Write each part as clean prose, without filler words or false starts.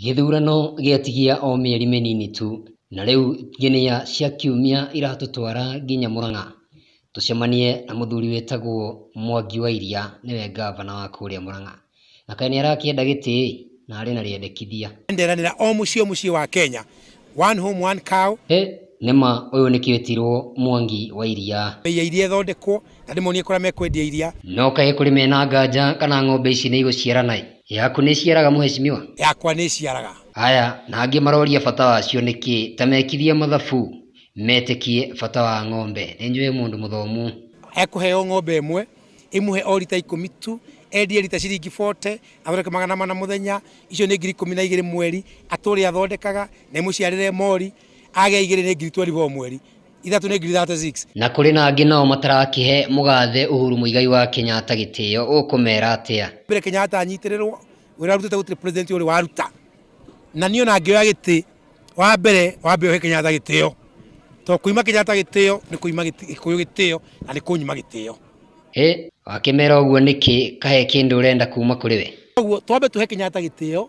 Githurano giatigia o mieri minini tu na riu nginya cia kiumia iratutwara nginya Murang'a tucemanie na muthuri wetagwo Mwangi wa Iria niwe gavana wa kuria Murang'a na kaini arakienda giti na ari na riendekithia nderanira o muci wa Kenya one home one cow nema uyu nikiwetirwo Mwangi wa Iria ya iria thondekwo na ndimonie kura mekwendia iria no kae kuri mena nganja kana ng'ombe ici ni iguciarana yaku ni ciaraga muheshimiwa yakwa ni ciaraga aya na angi maroria bata wacio niki ta mekithie mathabu metekie bata wa ng'ombe ninjwe mundu muthomu ekuheo ng'ombe imwe imuhe o lita 10 tu endie lita ciringi 40 athondeke magana mana muthenya icio ni 12,000 mweri aturi athondekaga na imuciarire mori age igire ni 12 mweri ithatu ni 36 na kuri na angi nao matarakihe mugathe Uhuru Muigai wa Kenyatta gitio ukumera atia mbere Kenyatta anyitirirwo wira rutete gutire president uri waruta na niyo na ngioya giti wa mbere he Kenyatta gitio to kuima Kenyatta gitio ni kuima gitio na ni kunyima gitio wakimera uguo niki kahe kindu urenda kuma kuri we uguo twambe tuhe Kenyatta gitio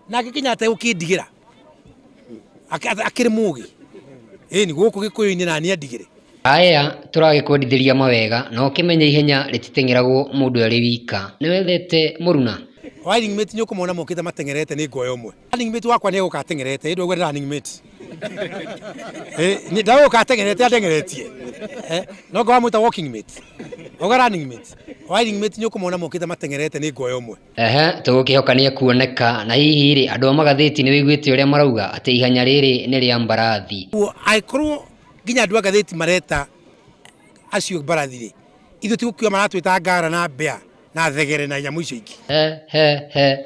na Kenyatta ukindigira akiri mugi ni guku gikuyu-ini na ni andigire aya turagikondithiria mawega no kimenye ihenya rititeng'eragwo mundu ari wika ni wethete muruna running mate ni ukumona mokite matengerete ni ngoyo mwe running mate wakwa ni gukatengerete ndu gwe running mate ni dawo ukatengerete atengeretie no go amuta walking mate oga running mate running mate ni ukumona mokite matengerete ni ngoyo mwe tugukihokania kuoneka na hihi ri andu magatheti ni wiguite uria marauga ati ihenya riri ni ria mbarathi aikorwo ginya andu agatheti mareta acio mbarathi ri ithu tigukiwa maratwita ngara na mbea na thegere na nyamu icio ingi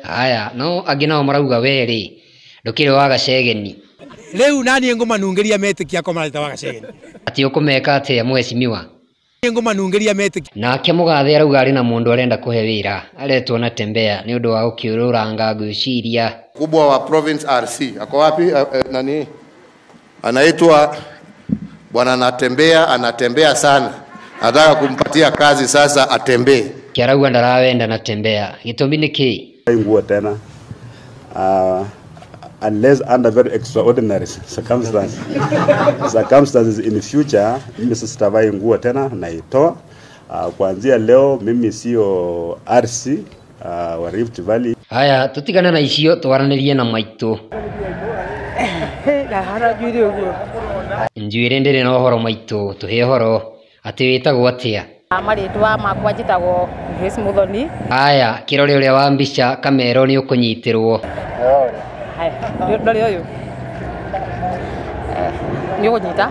aya no angi nao marauga weri ndukire wa gacegeni riu nani ngumanungeria metikia komarita wa gacegeni ati ukumeka atia muheshimiwa ngumanungeria metikia nake mugathe arauga ari na mundu arenda kuhe wira aretwo na tembea ni undu wa ukiururanga ngwiciria kubwa wa province RC ako wapi nani anaitwa bwana anatembea sana nataka kumpatia kazi sasa atembee kiarauga ndarawenda na tembea gitumi niki nguo tena unless under very extraordinary circumstances in the future mimi sitavai nguo tena naitoa kuanzia leo mimi sio RC wa Rift Valley haya tutigana na icio twaranirie na maitu njuire ndire no horo maitu tuhe horo ati witagwo atia amaritwa makwa njitagwo Grace Muthoni aya kirore uria wa mbica kamero ni ukunyitirwo ndori uyu ni ugunyita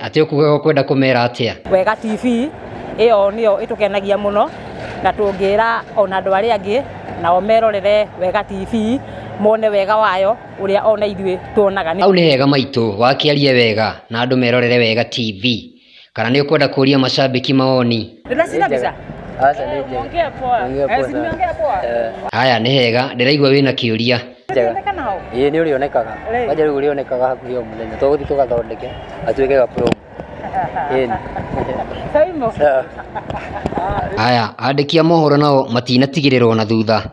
ati ukuga kwenda kumera atia Wega TV iyo niyo itukenagia muno na tungira ona andu ari angi na omerorere Wega TV mone wega wayo uria ona ithui tuonaga au ni hega maitu wakiarie wega na andu merorere Wega TV kana ni ukwenda kuria mashabiki maoni ndasina bisa ongea poa niongea poa haya ni hega ndiraigua wina kiuria ni urionekaga waje urionekaga hakuhi o muthenya tuguthi tugathondeke atuike ga pro saimo haya andikia mohoro nao matinatigirĩrwo na thutha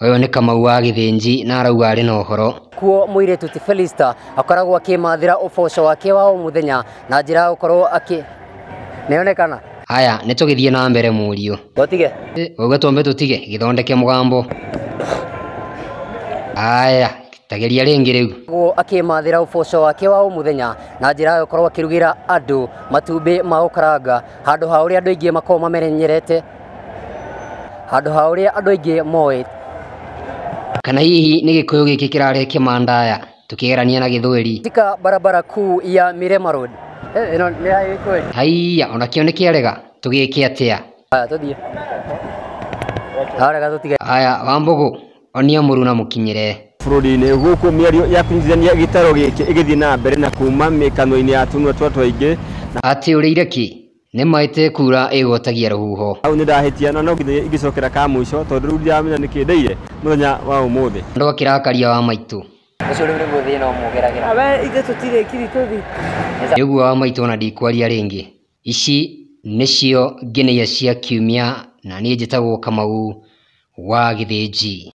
uyu ni Kamau wa Githinji na arauga ari na uhoro kuo muiretu ti Felista akoragwo akimathira uboco wake wa o muthenya na njira ukorwo nionekana haya nitugithie na mbere murio gotige uga twambe tutige githondeke mugambo haya tageria ringi riu guo akimathira uboco wake wa o muthenya na njira ukorwo akirugira andu matumbi ma ukaranga handu ha uria andu aingi makoma mamenyerete handu ha uria andu aingi moe kana hihi ni gikuyu giki kirare kimandaya tukigerania na githweri tika barabara kuu ya Mirema Road ino ni hai kweli haiya ona kio ni kiarega tugike atia tuthie arega tutige haya Wambugu onia muruna mukinyire bururi-ini guku miario ya kunyithania gitaro giki igithii na mbere na kuma mikano-ini ya tunwa twaingi ati urire ki ni maite kura igotagia ruhuho au ni ndahitia no ngithe igicokera ka muico tondu riu ndiramenya nikindeire muthenya wa umuthi ndo kirakaria wa maitu ucio riu ni muthina umugeragira awe ithe tutire kiri tuthi niguo wa maitu ona ndikwaria ringi ici nicio nginya cia kiumia na nie njitagwo Kamau wa Githinji.